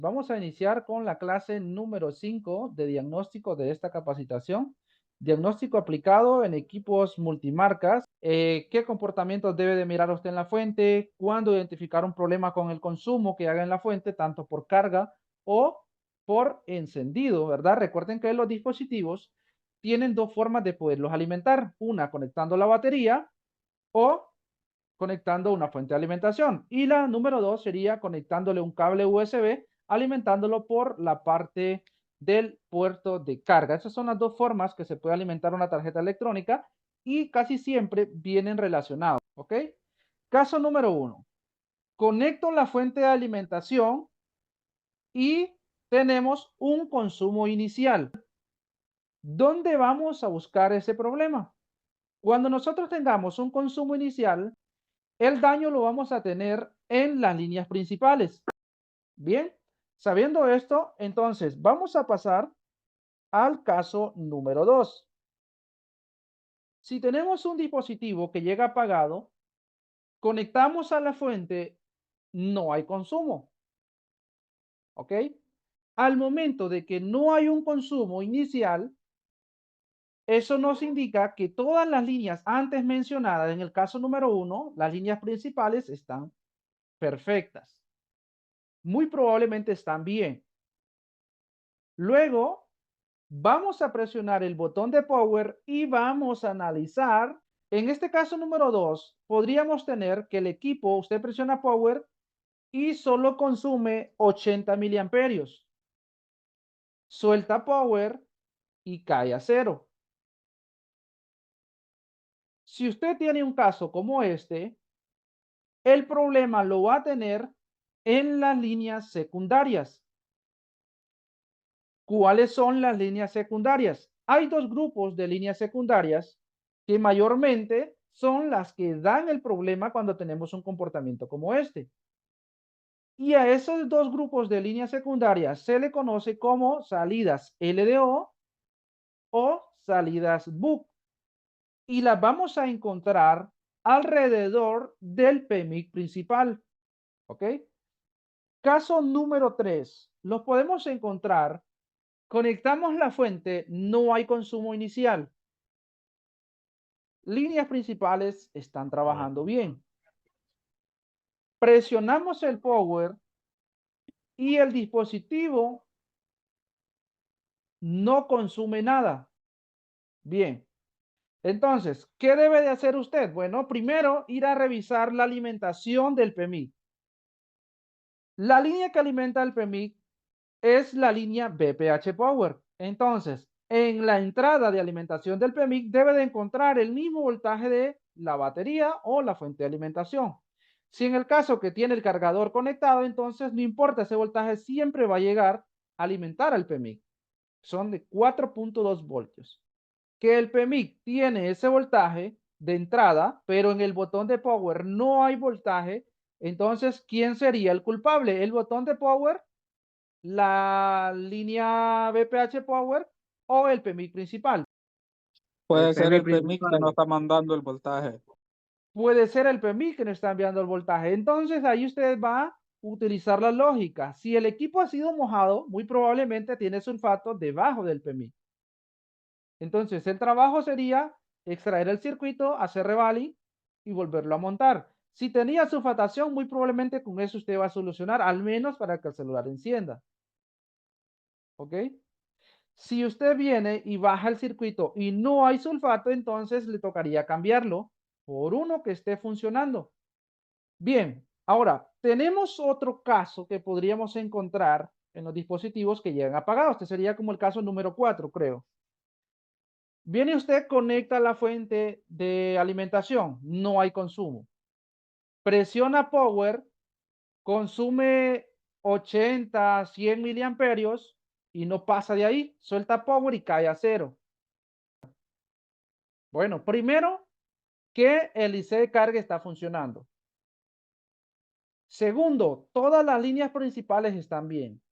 Vamos a iniciar con la clase número 5 de diagnóstico de esta capacitación. Diagnóstico aplicado en equipos multimarcas. ¿Qué comportamientos debe de mirar usted en la fuente? ¿Cuándo identificar un problema con el consumo que haga en la fuente, tanto por carga o por encendido, ¿verdad? Recuerden que los dispositivos tienen dos formas de poderlos alimentar. Una conectando la batería o conectando una fuente de alimentación. Y la número dos sería conectándole un cable USB, alimentándolo por la parte del puerto de carga. Esas son las dos formas que se puede alimentar una tarjeta electrónica y casi siempre vienen relacionados, ¿ok? Caso número uno, conecto la fuente de alimentación y tenemos un consumo inicial. ¿Dónde vamos a buscar ese problema? Cuando nosotros tengamos un consumo inicial, el daño lo vamos a tener en las líneas principales. Bien, sabiendo esto, entonces vamos a pasar al caso número 2. Si tenemos un dispositivo que llega apagado, conectamos a la fuente, no hay consumo, ¿ok? Al momento de que no hay un consumo inicial, eso nos indica que todas las líneas antes mencionadas en el caso número 1, las líneas principales están perfectas. Muy probablemente están bien. Luego, vamos a presionar el botón de power y vamos a analizar. En este caso número 2, podríamos tener que el equipo, usted presiona power y solo consume 80 miliamperios. Suelta power y cae a cero. Si usted tiene un caso como este, el problema lo va a tener en las líneas secundarias. ¿Cuáles son las líneas secundarias? Hay dos grupos de líneas secundarias que mayormente son las que dan el problema cuando tenemos un comportamiento como este. Y a esos dos grupos de líneas secundarias se le conoce como salidas LDO o salidas BUC. Y las vamos a encontrar alrededor del PMIC principal. ¿Ok? Caso número 3. Los podemos encontrar. Conectamos la fuente, no hay consumo inicial. Líneas principales están trabajando bien. Presionamos el power y el dispositivo no consume nada. Bien. Entonces, ¿qué debe de hacer usted? Bueno, primero ir a revisar la alimentación del PMIC. La línea que alimenta el PMIC es la línea BPH Power. Entonces, en la entrada de alimentación del PMIC debe de encontrar el mismo voltaje de la batería o la fuente de alimentación. Si en el caso que tiene el cargador conectado, entonces no importa, ese voltaje siempre va a llegar a alimentar al PMIC. Son de 4.2 voltios. Que el PMIC tiene ese voltaje de entrada, pero en el botón de power no hay voltaje, entonces, ¿quién sería el culpable? ¿El botón de power, la línea BPH Power o el PMIC principal? Puede ser el PMIC que no está mandando el voltaje. Puede ser el PMIC que no está enviando el voltaje. Entonces ahí usted va a utilizar la lógica. Si el equipo ha sido mojado, muy probablemente tiene sulfato debajo del PMIC. Entonces el trabajo sería extraer el circuito, hacer revaling y volverlo a montar. Si tenía sulfatación, muy probablemente con eso usted va a solucionar, al menos para que el celular encienda. ¿Ok? Si usted viene y baja el circuito y no hay sulfato, entonces le tocaría cambiarlo por uno que esté funcionando. Bien, ahora tenemos otro caso que podríamos encontrar en los dispositivos que llegan apagados. Este sería como el caso número 4, creo. Viene usted, conecta la fuente de alimentación, no hay consumo. Presiona power, consume 80, 100 miliamperios y no pasa de ahí. Suelta power y cae a cero. Bueno, primero que el IC de carga está funcionando. Segundo, todas las líneas principales están bien.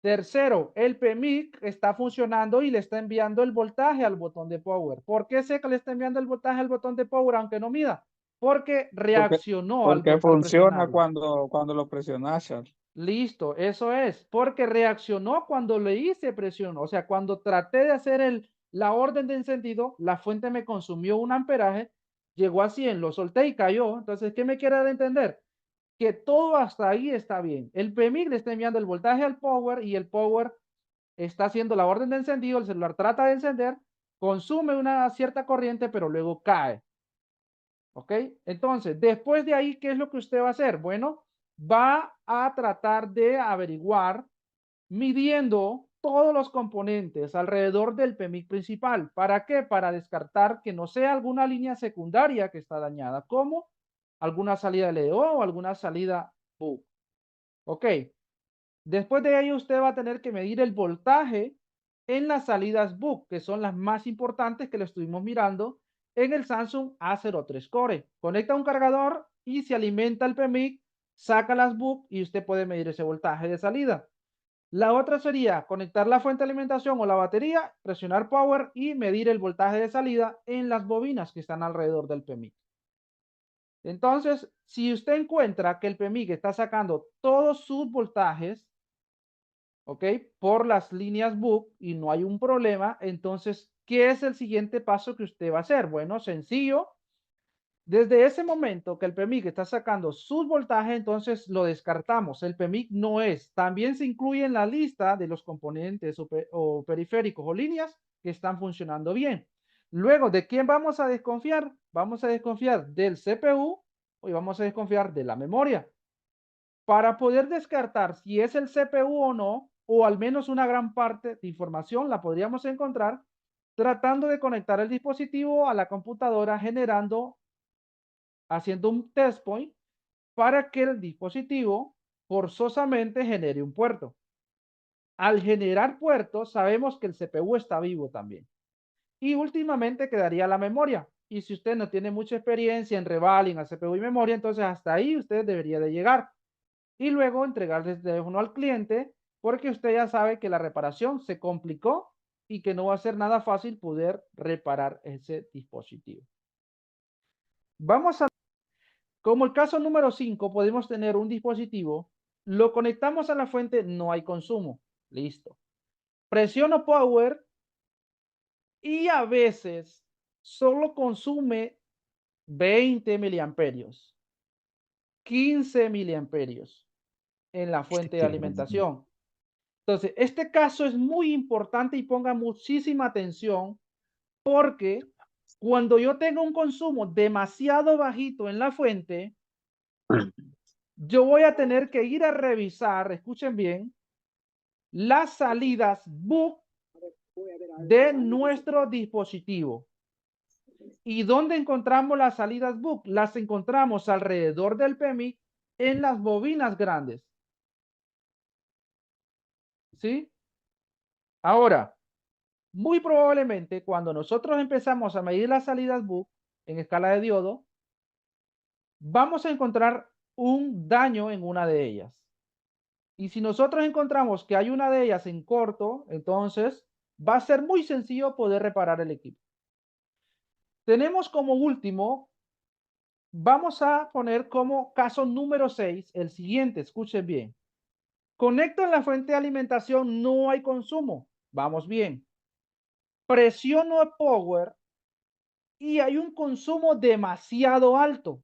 Tercero, el PMIC está funcionando y le está enviando el voltaje al botón de power. ¿Por qué sé que le está enviando el voltaje al botón de power aunque no mida? Porque Porque, reaccionó porque al funciona presionarlo. cuando lo presionas, Charles. Listo, eso es, porque reaccionó cuando le hice presión, o sea, cuando traté de hacer la orden de encendido, la fuente me consumió un amperaje, llegó a 100, lo solté y cayó. Entonces, ¿qué me quiere dar a entender? Que todo hasta ahí está bien. El PMIC le está enviando el voltaje al power y el power está haciendo la orden de encendido, el celular trata de encender, consume una cierta corriente, pero luego cae. ¿Ok? Entonces, después de ahí, ¿qué es lo que usted va a hacer? Bueno, va a tratar de averiguar, midiendo todos los componentes alrededor del PMIC principal. ¿Para qué? Para descartar que no sea alguna línea secundaria que está dañada, como alguna salida LDO o alguna salida BU. ¿Ok? Después de ello, usted va a tener que medir el voltaje en las salidas BUC, que son las más importantes que lo estuvimos mirando en el Samsung A03 Core. Conecta un cargador y se alimenta el PMIC, saca las BUC y usted puede medir ese voltaje de salida. La otra sería conectar la fuente de alimentación o la batería, presionar power y medir el voltaje de salida en las bobinas que están alrededor del PMIC. Entonces, si usted encuentra que el PMIC está sacando todos sus voltajes, ¿ok? Por las líneas BUC y no hay un problema, entonces, ¿qué es el siguiente paso que usted va a hacer? Bueno, sencillo. Desde ese momento que el PMIC está sacando sus voltajes, entonces lo descartamos. El PMIC no es. También se incluye en la lista de los componentes o periféricos o líneas que están funcionando bien. Luego, ¿de quién vamos a desconfiar? Vamos a desconfiar del CPU y vamos a desconfiar de la memoria. Para poder descartar si es el CPU o no, o al menos una gran parte de información la podríamos encontrar tratando de conectar el dispositivo a la computadora, haciendo un test point para que el dispositivo forzosamente genere un puerto. Al generar puertos, sabemos que el CPU está vivo también. Y últimamente quedaría la memoria. Y si usted no tiene mucha experiencia en revaling a CPU y memoria, entonces hasta ahí usted debería de llegar. Y luego entregarle el teléfono al cliente, porque usted ya sabe que la reparación se complicó y que no va a ser nada fácil poder reparar ese dispositivo. Vamos a, como el caso número 5, podemos tener un dispositivo, lo conectamos a la fuente, no hay consumo. Listo. Presiono power y a veces solo consume 20 miliamperios, 15 miliamperios en la fuente de alimentación. Entonces, este caso es muy importante y ponga muchísima atención porque cuando yo tengo un consumo demasiado bajito en la fuente, yo voy a tener que ir a revisar, escuchen bien, las salidas BUC de nuestro dispositivo. ¿Y dónde encontramos las salidas BUC? Las encontramos alrededor del PMIC en las bobinas grandes. ¿Sí? Ahora, muy probablemente cuando nosotros empezamos a medir las salidas BUC en escala de diodo, vamos a encontrar un daño en una de ellas. Y si nosotros encontramos que hay una de ellas en corto, entonces va a ser muy sencillo poder reparar el equipo. Tenemos como último, vamos a poner como caso número 6 el siguiente, escuchen bien. Conecto en la fuente de alimentación, no hay consumo, vamos bien. Presiono el power y hay un consumo demasiado alto.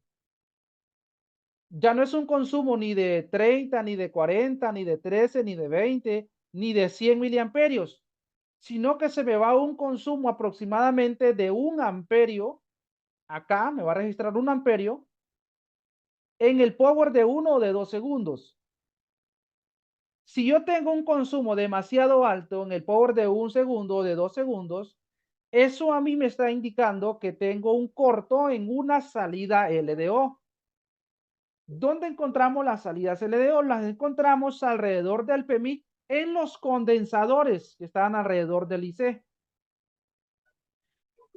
Ya no es un consumo ni de 30, ni de 40, ni de 13, ni de 20, ni de 100 miliamperios, sino que se me va un consumo aproximadamente de 1 amperio. Acá me va a registrar 1 amperio en el power de 1 o de 2 segundos. Si yo tengo un consumo demasiado alto en el power de 1 segundo o de 2 segundos, eso a mí me está indicando que tengo un corto en una salida LDO. ¿Dónde encontramos las salidas LDO? Las encontramos alrededor del PMIC en los condensadores que están alrededor del IC.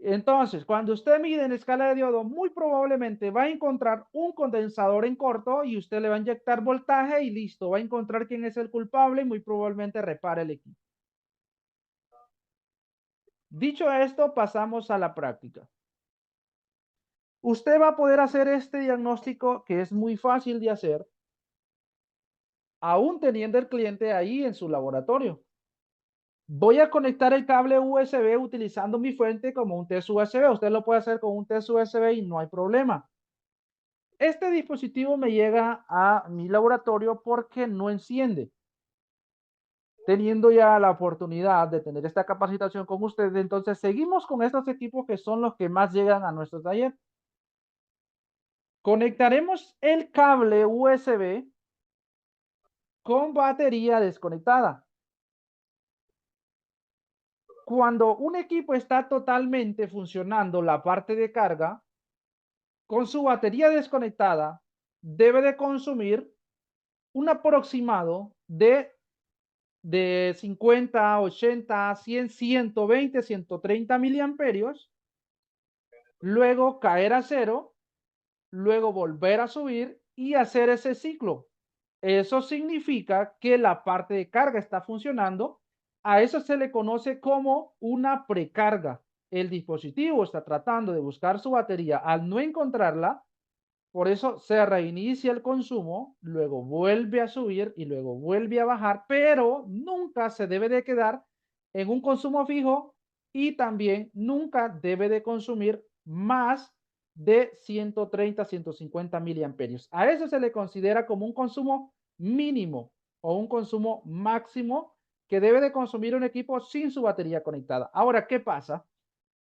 Entonces, cuando usted mide en escala de diodo, muy probablemente va a encontrar un condensador en corto y usted le va a inyectar voltaje y listo, va a encontrar quién es el culpable y muy probablemente repare el equipo. Dicho esto, pasamos a la práctica. Usted va a poder hacer este diagnóstico que es muy fácil de hacer aún teniendo el cliente ahí en su laboratorio. Voy a conectar el cable USB utilizando mi fuente como un test USB. Usted lo puede hacer con un test USB y no hay problema. Este dispositivo me llega a mi laboratorio porque no enciende. Teniendo ya la oportunidad de tener esta capacitación con ustedes, entonces seguimos con estos equipos que son los que más llegan a nuestro taller. Conectaremos el cable USB con batería desconectada. Cuando un equipo está totalmente funcionando la parte de carga, con su batería desconectada, debe de consumir un aproximado de 50, 80, 100, 120, 130 miliamperios, luego caer a cero, luego volver a subir y hacer ese ciclo. Eso significa que la parte de carga está funcionando. A eso se le conoce como una precarga. El dispositivo está tratando de buscar su batería. Al no encontrarla, por eso se reinicia el consumo, luego vuelve a subir y luego vuelve a bajar, pero nunca se debe de quedar en un consumo fijo y también nunca debe de consumir más de 130, 150 miliamperios. A eso se le considera como un consumo mínimo o un consumo máximo que debe de consumir un equipo sin su batería conectada. Ahora, ¿qué pasa?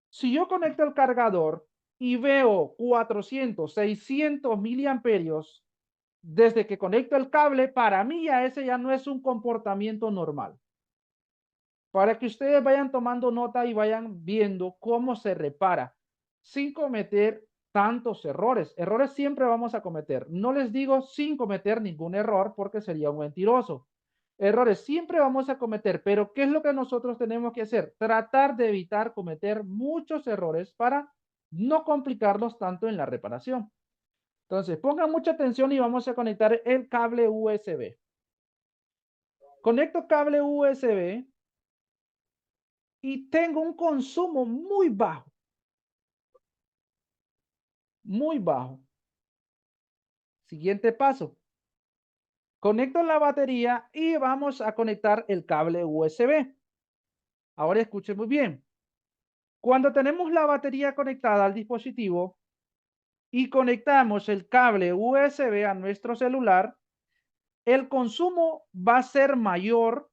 Si yo conecto el cargador y veo 400, 600 miliamperios desde que conecto el cable, para mí ya ese ya no es un comportamiento normal. Para que ustedes vayan tomando nota y vayan viendo cómo se repara sin cometer tantos errores. Errores siempre vamos a cometer. No les digo sin cometer ningún error porque sería un mentiroso. Errores siempre vamos a cometer, pero ¿qué es lo que nosotros tenemos que hacer? Tratar de evitar cometer muchos errores para no complicarnos tanto en la reparación. Entonces, pongan mucha atención y vamos a conectar el cable USB. Conecto cable USB y tengo un consumo muy bajo, muy bajo. Siguiente paso. Conecto la batería y vamos a conectar el cable USB. Ahora escuchen muy bien. Cuando tenemos la batería conectada al dispositivo y conectamos el cable USB a nuestro celular, el consumo va a ser mayor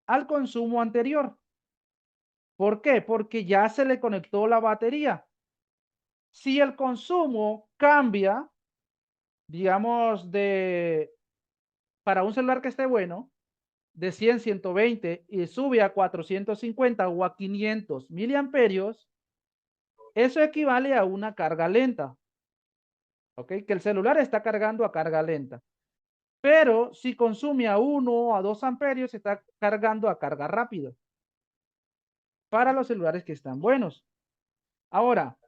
al consumo anterior. ¿Por qué? Porque ya se le conectó la batería. Si el consumo cambia, digamos, para un celular que esté bueno, de 100, 120 y sube a 450 o a 500 miliamperios, eso equivale a una carga lenta. ¿Ok? Que el celular está cargando a carga lenta. Pero si consume a 1 o a 2 amperios, está cargando a carga rápida. Para los celulares que están buenos. Ahora,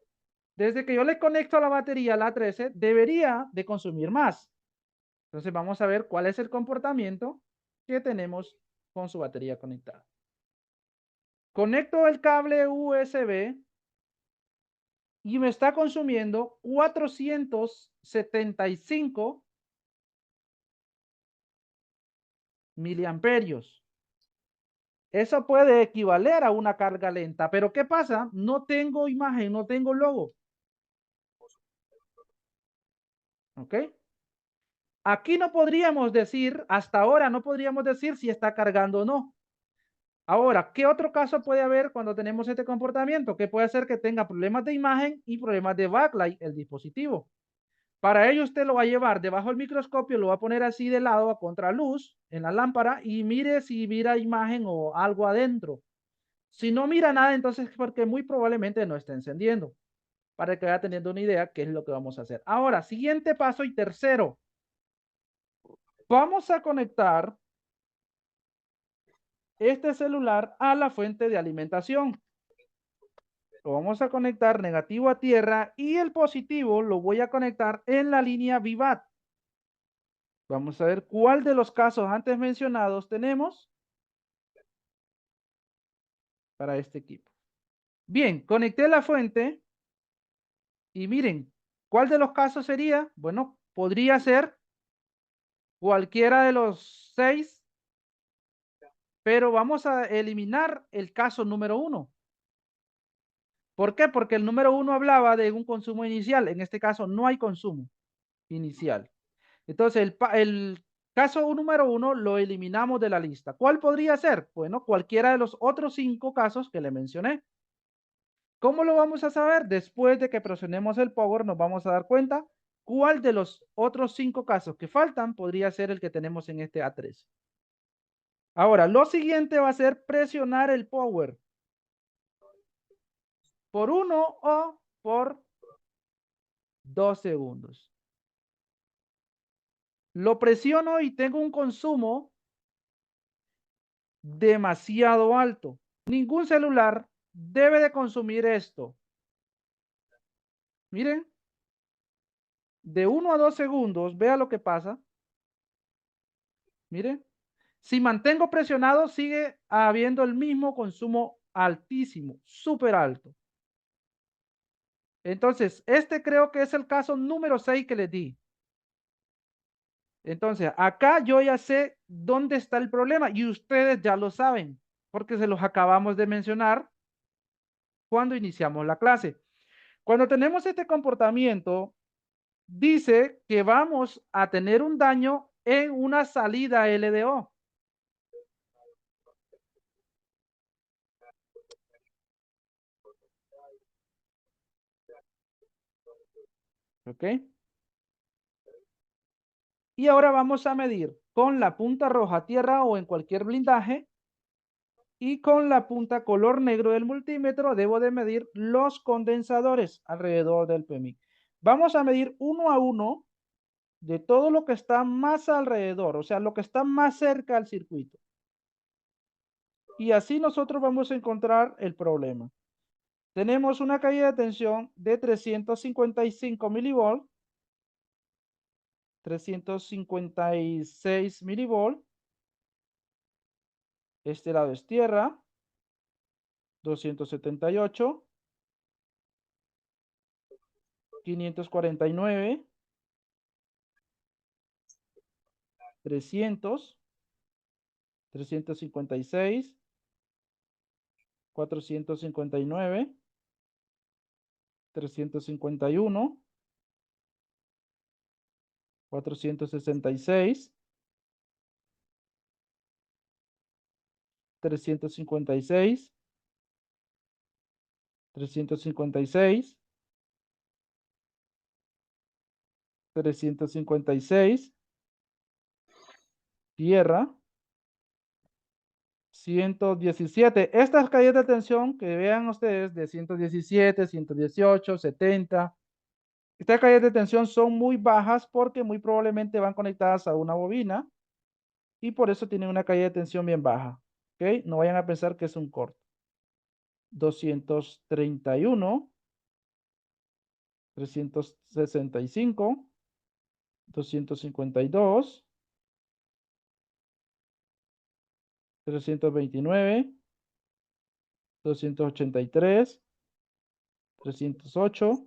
desde que yo le conecto a la batería, la 13, debería de consumir más. Entonces vamos a ver cuál es el comportamiento que tenemos con su batería conectada. Conecto el cable USB y me está consumiendo 475 miliamperios. Eso puede equivaler a una carga lenta, pero ¿qué pasa? No tengo imagen, no tengo logo. ¿Ok? Aquí no podríamos decir, hasta ahora no podríamos decir si está cargando o no. Ahora, ¿qué otro caso puede haber cuando tenemos este comportamiento? Que puede ser que tenga problemas de imagen y problemas de backlight el dispositivo. Para ello usted lo va a llevar debajo del microscopio, lo va a poner así de lado a contraluz en la lámpara y mire si mira imagen o algo adentro. Si no mira nada, entonces es porque muy probablemente no está encendiendo. Para que vaya teniendo una idea qué es lo que vamos a hacer. Ahora, siguiente paso y tercero. Vamos a conectar este celular a la fuente de alimentación. Lo vamos a conectar negativo a tierra y el positivo lo voy a conectar en la línea Vivat. Vamos a ver cuál de los casos antes mencionados tenemos para este equipo. Bien, conecté la fuente y miren, ¿cuál de los casos sería? Bueno, podría ser cualquiera de los 6, pero vamos a eliminar el caso número 1. ¿Por qué? Porque el número 1 hablaba de un consumo inicial. En este caso no hay consumo inicial. Entonces, el caso número 1 lo eliminamos de la lista. ¿Cuál podría ser? Bueno, cualquiera de los otros 5 casos que le mencioné. ¿Cómo lo vamos a saber? Después de que presionemos el power, nos vamos a dar cuenta cuál de los otros 5 casos que faltan podría ser el que tenemos en este A3. Ahora, lo siguiente va a ser presionar el power por 1 o por 2 segundos. Lo presiono y tengo un consumo demasiado alto. Ningún celular debe de consumir esto. Miren, de 1 a 2 segundos, vea lo que pasa. Miren, si mantengo presionado, sigue habiendo el mismo consumo altísimo, súper alto. Entonces, este creo que es el caso número 6 que les di. Entonces, acá yo ya sé dónde está el problema y ustedes ya lo saben, porque se los acabamos de mencionar cuando iniciamos la clase. Cuando tenemos este comportamiento, dice que vamos a tener un daño en una salida LDO. ¿Ok? Y ahora vamos a medir con la punta roja tierra o en cualquier blindaje y con la punta color negro del multímetro debo de medir los condensadores alrededor del PMI. Vamos a medir uno a uno de todo lo que está más alrededor, o sea, lo que está más cerca al circuito. Y así nosotros vamos a encontrar el problema. Tenemos una caída de tensión de 355 milivolts, 356 milivolts. Este lado es tierra, 278, 549, 300, 356, 459, 351, 466, 356, 356, 356, tierra, 117. Estas caídas de tensión que vean ustedes de 117, 118, 70, estas caídas de tensión son muy bajas porque muy probablemente van conectadas a una bobina y por eso tienen una caída de tensión bien baja. ¿Ok? No vayan a pensar que es un corto. 231, 365, 252, 329, 283, 308,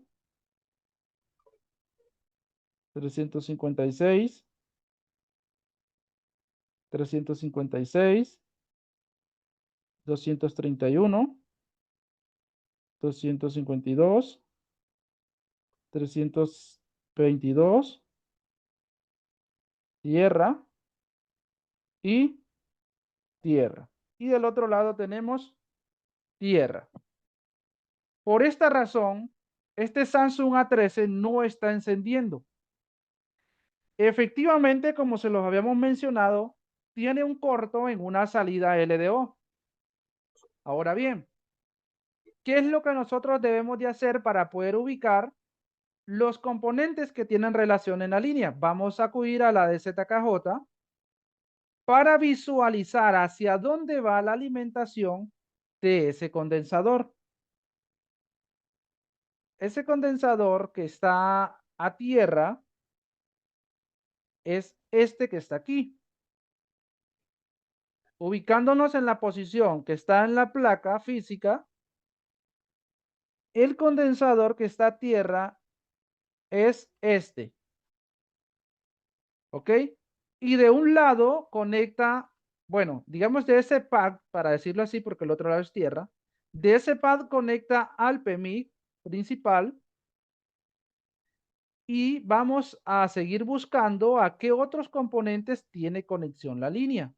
356, 356, 231, 252, 322, tierra y tierra. Y del otro lado tenemos tierra. Por esta razón, este Samsung A13 no está encendiendo. Efectivamente, como se los habíamos mencionado, tiene un corto en una salida LDO. Ahora bien, ¿qué es lo que nosotros debemos de hacer para poder ubicar los componentes que tienen relación en la línea? Vamos a acudir a la DZKJ para visualizar hacia dónde va la alimentación de ese condensador. Ese condensador que está a tierra es este que está aquí. Ubicándonos en la posición que está en la placa física, el condensador que está a tierra es este. ¿Ok? y de un lado conecta, bueno, digamos de ese pad, para decirlo así, porque el otro lado es tierra, de ese pad conecta al PMIC principal y vamos a seguir buscando a qué otros componentes tiene conexión la línea.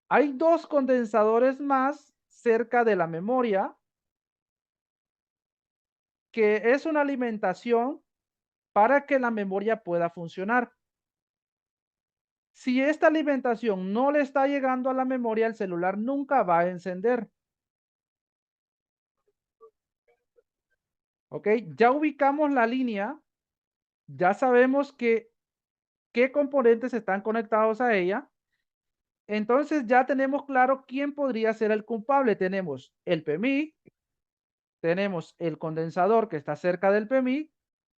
Hay dos condensadores más cerca de la memoria, que es una alimentación para que la memoria pueda funcionar. Si esta alimentación no le está llegando a la memoria, el celular nunca va a encender. ¿Ok? Ya ubicamos la línea, ya sabemos qué componentes están conectados a ella. Entonces ya tenemos claro quién podría ser el culpable. Tenemos el PMI, tenemos el condensador que está cerca del PMI.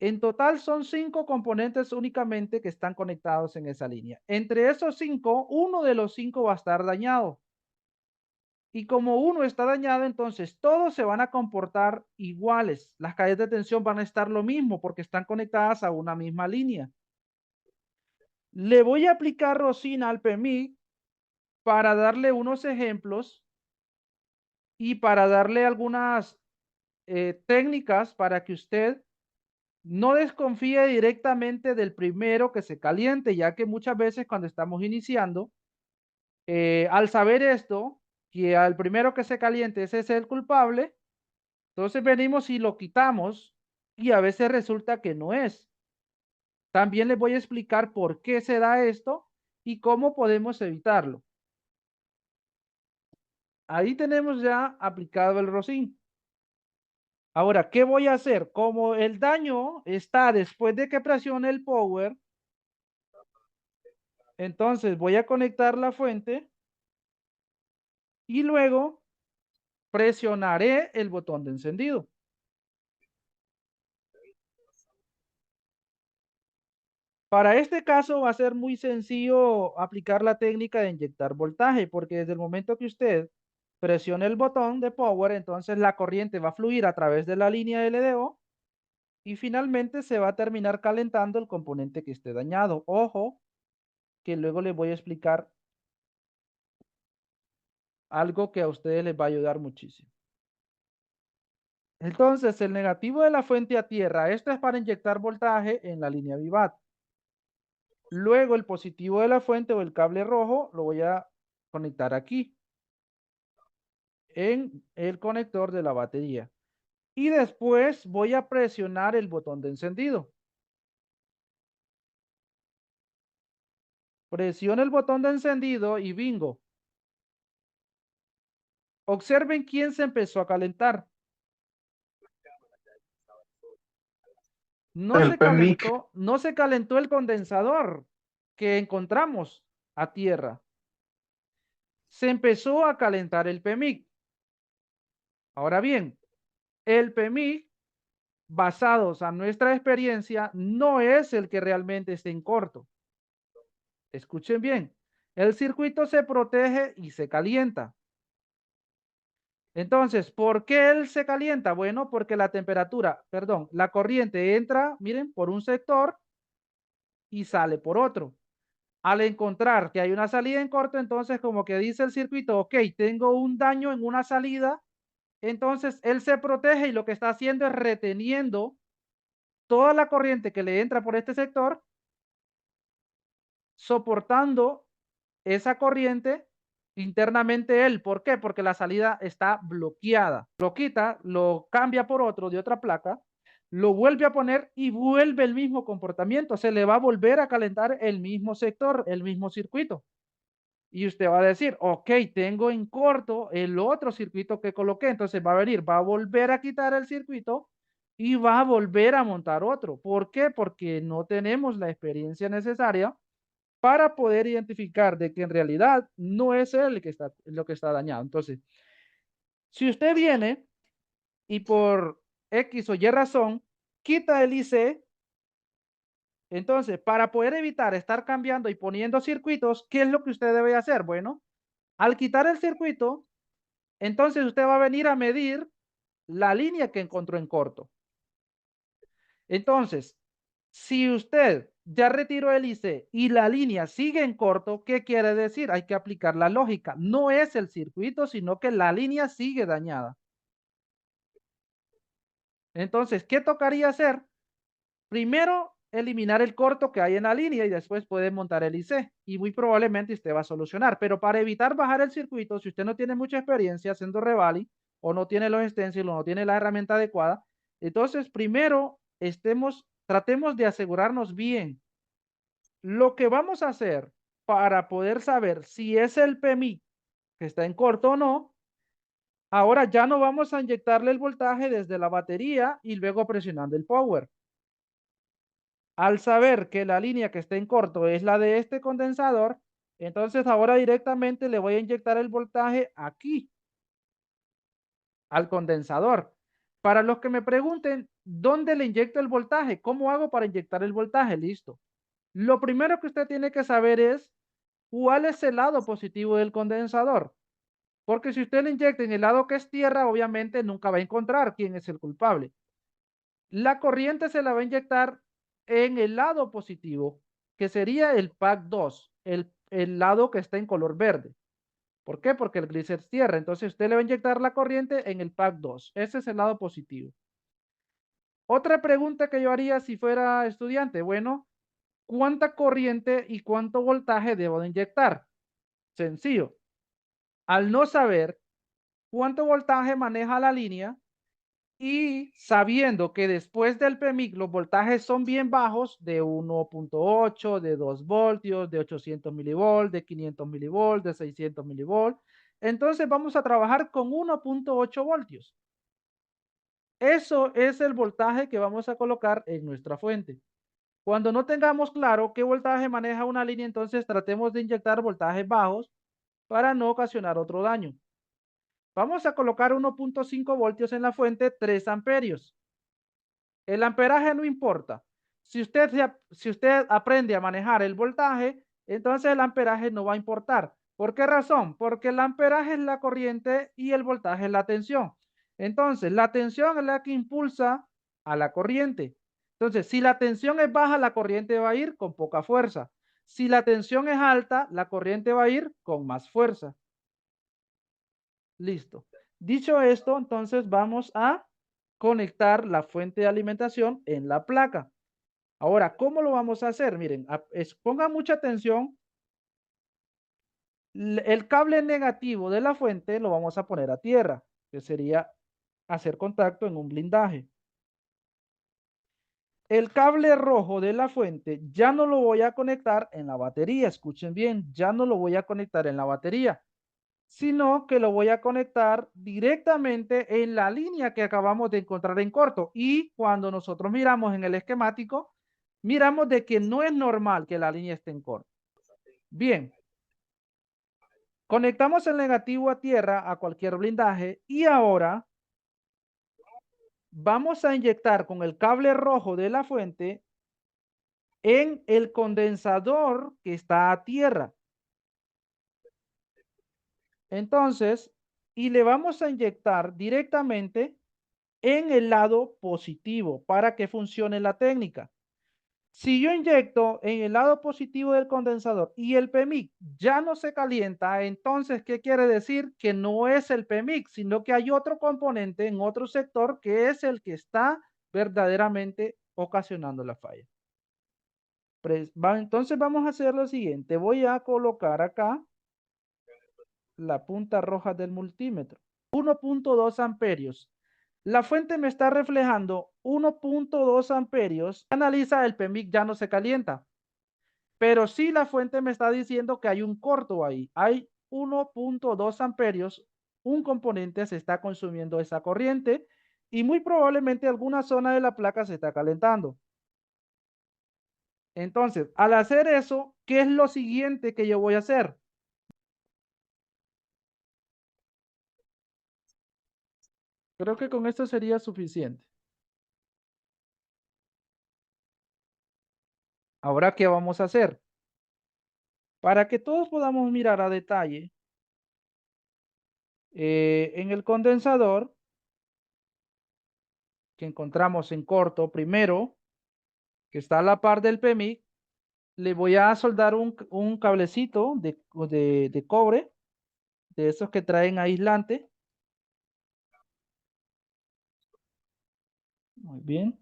En total son 5 componentes únicamente que están conectados en esa línea. Entre esos 5, uno de los 5 va a estar dañado. Y como uno está dañado, entonces todos se van a comportar iguales. Las cadenas de tensión van a estar lo mismo porque están conectadas a una misma línea. Le voy a aplicar Rosina al PMI para darle unos ejemplos y para darle algunas técnicas para que usted no desconfíe directamente del primero que se caliente, ya que muchas veces cuando estamos iniciando, al saber esto, que al primero que se caliente ese es el culpable, entonces venimos y lo quitamos y a veces resulta que no es. También les voy a explicar por qué se da esto y cómo podemos evitarlo. Ahí tenemos ya aplicado el ROSIN. Ahora, ¿qué voy a hacer? Como el daño está después de que presione el power, entonces voy a conectar la fuente y luego presionaré el botón de encendido. Para este caso va a ser muy sencillo aplicar la técnica de inyectar voltaje, porque desde el momento que usted presione el botón de power, entonces la corriente va a fluir a través de la línea LDO y finalmente se va a terminar calentando el componente que esté dañado. Ojo, que luego les voy a explicar algo que a ustedes les va a ayudar muchísimo. Entonces, el negativo de la fuente a tierra, esto es para inyectar voltaje en la línea Vivat. Luego el positivo de la fuente o el cable rojo lo voy a conectar aquí en el conector de la batería. Y después voy a presionar el botón de encendido. Presiono el botón de encendido y bingo. Observen quién se empezó a calentar. El PMIC. No se calentó el condensador que encontramos a tierra. Se empezó a calentar el PMIC. Ahora bien, el PMIC, basados a nuestra experiencia, no es el que realmente esté en corto. Escuchen bien, el circuito se protege y se calienta. Entonces, ¿por qué él se calienta? Bueno, porque la corriente entra, miren, por un sector y sale por otro. Al encontrar que hay una salida en corto, entonces como que dice el circuito, ok, tengo un daño en una salida, entonces él se protege y lo que está haciendo es reteniendo toda la corriente que le entra por este sector, soportando esa corriente internamente él. ¿Por qué? Porque la salida está bloqueada. Lo quita, lo cambia por otro de otra placa, lo vuelve a poner y vuelve el mismo comportamiento. Se le va a volver a calentar el mismo sector, el mismo circuito. Y usted va a decir, ok, tengo en corto el otro circuito que coloqué. Entonces va a venir, va a volver a quitar el circuito y va a volver a montar otro. ¿Por qué? Porque no tenemos la experiencia necesaria para poder identificar de que en realidad no es él que está, lo que está dañado. Entonces, si usted viene y por X o Y razón quita el IC, entonces para poder evitar estar cambiando y poniendo circuitos, ¿qué es lo que usted debe hacer? Bueno, al quitar el circuito, entonces usted va a venir a medir la línea que encontró en corto. Entonces, si usted ya retiro el IC y la línea sigue en corto, ¿qué quiere decir? Hay que aplicar la lógica. No es el circuito, sino que la línea sigue dañada. Entonces, ¿qué tocaría hacer? Primero, eliminar el corto que hay en la línea y después puede montar el IC y muy probablemente usted va a solucionar. Pero para evitar bajar el circuito, si usted no tiene mucha experiencia haciendo Revali o no tiene los stencils o no tiene la herramienta adecuada, entonces primero tratemos de asegurarnos bien lo que vamos a hacer para poder saber si es el PMI que está en corto o no. Ahora ya no vamos a inyectarle el voltaje desde la batería y luego presionando el power. Al saber que la línea que está en corto es la de este condensador, entonces ahora directamente le voy a inyectar el voltaje aquí, al condensador. Para los que me pregunten, ¿dónde le inyecto el voltaje? ¿Cómo hago para inyectar el voltaje? Listo. Lo primero que usted tiene que saber es cuál es el lado positivo del condensador. Porque si usted le inyecta en el lado que es tierra, obviamente nunca va a encontrar quién es el culpable. La corriente se la va a inyectar en el lado positivo, que sería el pack 2, el lado que está en color verde. ¿Por qué? Porque el gris es tierra. Entonces usted le va a inyectar la corriente en el pack 2. Ese es el lado positivo. Otra pregunta que yo haría si fuera estudiante. Bueno, ¿cuánta corriente y cuánto voltaje debo de inyectar? Sencillo. Al no saber cuánto voltaje maneja la línea, y sabiendo que después del PMIC los voltajes son bien bajos, de 1.8, de 2 voltios, de 800 milivolts, de 500 milivolts, de 600 milivolts, entonces vamos a trabajar con 1.8 voltios. Eso es el voltaje que vamos a colocar en nuestra fuente. Cuando no tengamos claro qué voltaje maneja una línea, entonces tratemos de inyectar voltajes bajos para no ocasionar otro daño. Vamos a colocar 1.5 voltios en la fuente, 3 amperios. El amperaje no importa. Si usted aprende a manejar el voltaje, entonces el amperaje no va a importar. ¿Por qué razón? Porque el amperaje es la corriente y el voltaje es la tensión. Entonces, la tensión es la que impulsa a la corriente. Entonces, si la tensión es baja, la corriente va a ir con poca fuerza. Si la tensión es alta, la corriente va a ir con más fuerza. Listo. Dicho esto, entonces vamos a conectar la fuente de alimentación en la placa. Ahora, ¿cómo lo vamos a hacer? Miren, pongan mucha atención. El cable negativo de la fuente lo vamos a poner a tierra, que sería hacer contacto en un blindaje. El cable rojo de la fuente ya no lo voy a conectar en la batería. Escuchen bien, ya no lo voy a conectar en la batería, sino que lo voy a conectar directamente en la línea que acabamos de encontrar en corto. Y cuando nosotros miramos en el esquemático, miramos de que no es normal que la línea esté en corto. Bien, conectamos el negativo a tierra a cualquier blindaje y ahora vamos a inyectar con el cable rojo de la fuente en el condensador que está a tierra. Entonces, y le vamos a inyectar directamente en el lado positivo para que funcione la técnica. Si yo inyecto en el lado positivo del condensador y el PMIC ya no se calienta, entonces, ¿qué quiere decir? Que no es el PMIC, sino que hay otro componente en otro sector que es el que está verdaderamente ocasionando la falla. Entonces vamos a hacer lo siguiente. Voy a colocar acá la punta roja del multímetro. 1.2 amperios. La fuente me está reflejando 1.2 amperios. Analiza, el PMIC ya no se calienta. Pero sí la fuente me está diciendo que hay un corto ahí. Hay 1.2 amperios. Un componente se está consumiendo esa corriente y muy probablemente alguna zona de la placa se está calentando. Entonces, al hacer eso, ¿qué es lo siguiente que yo voy a hacer? Creo que con esto sería suficiente. Ahora, ¿qué vamos a hacer? Para que todos podamos mirar a detalle, en el condensador que encontramos en corto, primero, que está a la par del PMIC, Le voy a soldar un cablecito de cobre, de esos que traen aislante. Muy bien.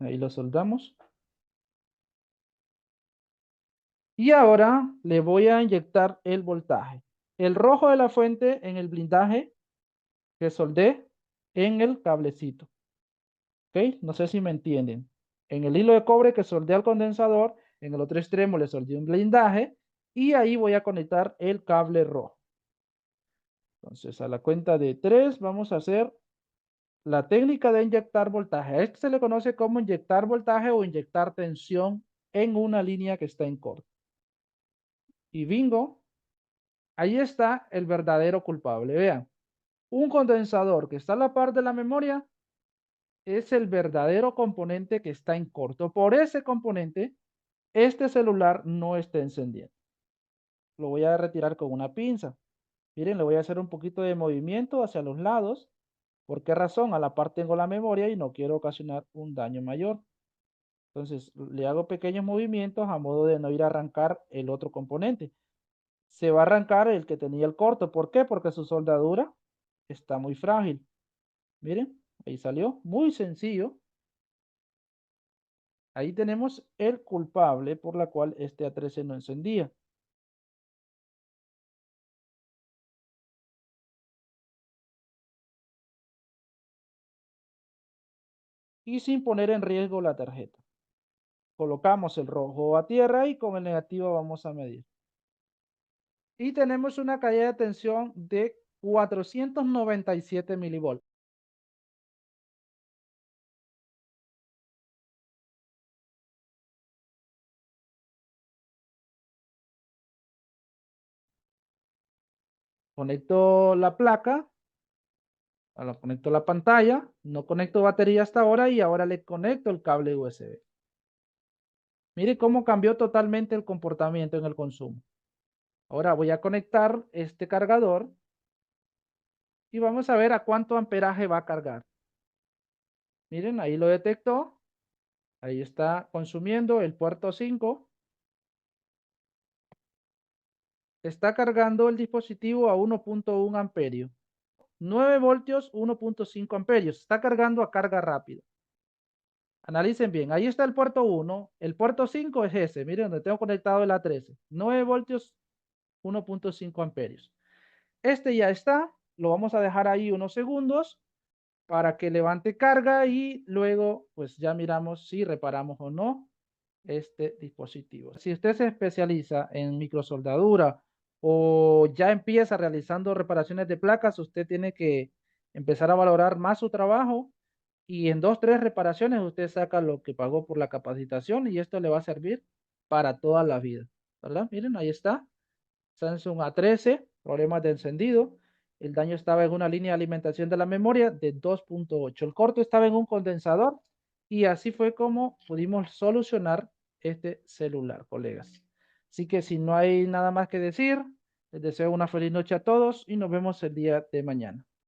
Ahí lo soldamos. Y ahora le voy a inyectar el voltaje. El rojo de la fuente en el blindaje que soldé en el cablecito. ¿Ok? No sé si me entienden. En el hilo de cobre que soldé al condensador, en el otro extremo le soldé un blindaje y ahí voy a conectar el cable rojo. Entonces, a la cuenta de 3 vamos a hacer la técnica de inyectar voltaje. A esto se le conoce como inyectar voltaje o inyectar tensión en una línea que está en corto. Y bingo, ahí está el verdadero culpable. Vean, un condensador que está a la par de la memoria es el verdadero componente que está en corto. Por ese componente, este celular no está encendiendo. Lo voy a retirar con una pinza. Miren, le voy a hacer un poquito de movimiento hacia los lados. ¿Por qué razón? A la par tengo la memoria y no quiero ocasionar un daño mayor. Entonces, le hago pequeños movimientos a modo de no ir a arrancar el otro componente. Se va a arrancar el que tenía el corto. ¿Por qué? Porque su soldadura está muy frágil. Miren, ahí salió. Muy sencillo. Ahí tenemos el culpable por la cual este A13 no encendía. Y sin poner en riesgo la tarjeta. Colocamos el rojo a tierra y con el negativo vamos a medir. Y tenemos una caída de tensión de 497 milivolts. Conecto la placa, ahora conecto la pantalla, no conecto batería hasta ahora y ahora le conecto el cable USB. Mire cómo cambió totalmente el comportamiento en el consumo. Ahora voy a conectar este cargador y vamos a ver a cuánto amperaje va a cargar. Miren, ahí lo detectó. Ahí está consumiendo el puerto 5. Está cargando el dispositivo a 1.1 amperios. 9 voltios, 1.5 amperios. Está cargando a carga rápida. Analicen bien. Ahí está el puerto 1. El puerto 5 es ese. Miren donde tengo conectado el A13. 9 voltios, 1.5 amperios. Este ya está. Lo vamos a dejar ahí unos segundos para que levante carga y luego pues ya miramos si reparamos o no este dispositivo. Si usted se especializa en microsoldadura o ya empieza realizando reparaciones de placas, usted tiene que empezar a valorar más su trabajo y en 2, 3 reparaciones usted saca lo que pagó por la capacitación y esto le va a servir para toda la vida, ¿verdad? Miren, ahí está. Samsung A13, problemas de encendido. El daño estaba en una línea de alimentación de la memoria de 2.8. El corto estaba en un condensador y así fue como pudimos solucionar este celular, colegas. Así que si no hay nada más que decir, les deseo una feliz noche a todos y nos vemos el día de mañana.